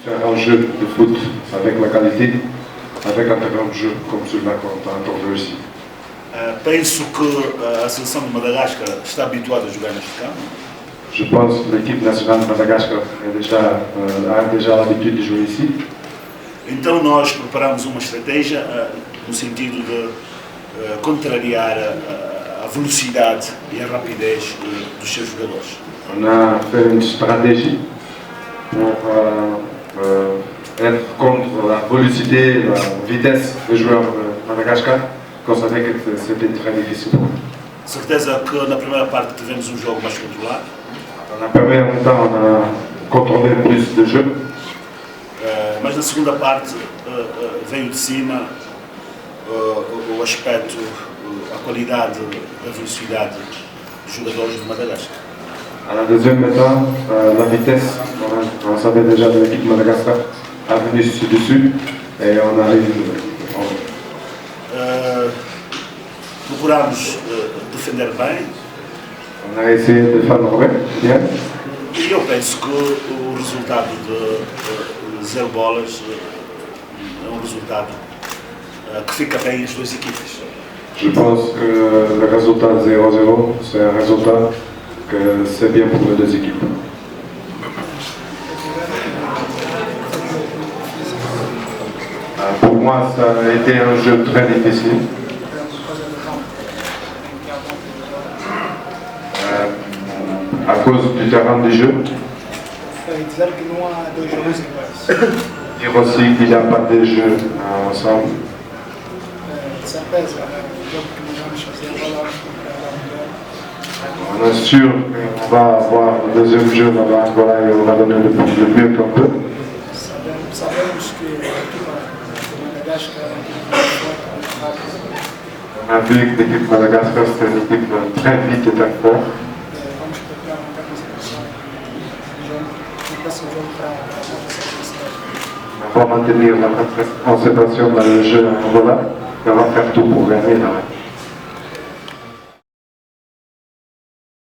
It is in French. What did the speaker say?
faire un jeu de foot avec la qualité, avec un terrain de jeu comme celui-là qu'on a entendu aussi. Penso que a seleção de Madagascar está habituada a jogar neste campo. Je pense que l'équipe nationale de Madagascar a déjà l'habitude de jouer ici. Então nós preparamos uma estratégia no sentido de contrariar a velocidade e a rapidez dos seus jogadores. On a fait une stratégie pour être contre la vélocité, la vitesse des joueurs de Madagascar, qu'on savait que c'était très difficile pour eux. Certeza que na primeira parte tivemos um jogo mais controlado. Dans la première temps, on a contrôlé plus de jeu. Mas na segunda parte veio de cima o aspecto, a qualidade da velocidade dos jogadores de Madagascar. À la deuxième mi-temps, la vitesse, on savait déjà de l'équipe de Madagascar, a venu dessus et on arrive. Procuramos defender bem. On a essayé de défendre bien. E eu penso que o resultado de 0 bolas é um resultado que fica bem as duas equipas. Je pense que le résultat 0-0, c'est un résultat que c'est bien pour les deux équipes. Pour moi, ça a été un jeu très difficile. À cause du terrain de jeu. Dire aussi qu'il n'y a pas de jeu ensemble. On est sûr qu'on va avoir le deuxième jeu dans Angola et on va donner le mieux qu'on peut. On a vu que l'équipe Madagascar c'est une équipe très vite et très forte. On va maintenir la concentration dans le jeu en Angola et on va faire tout pour gagner.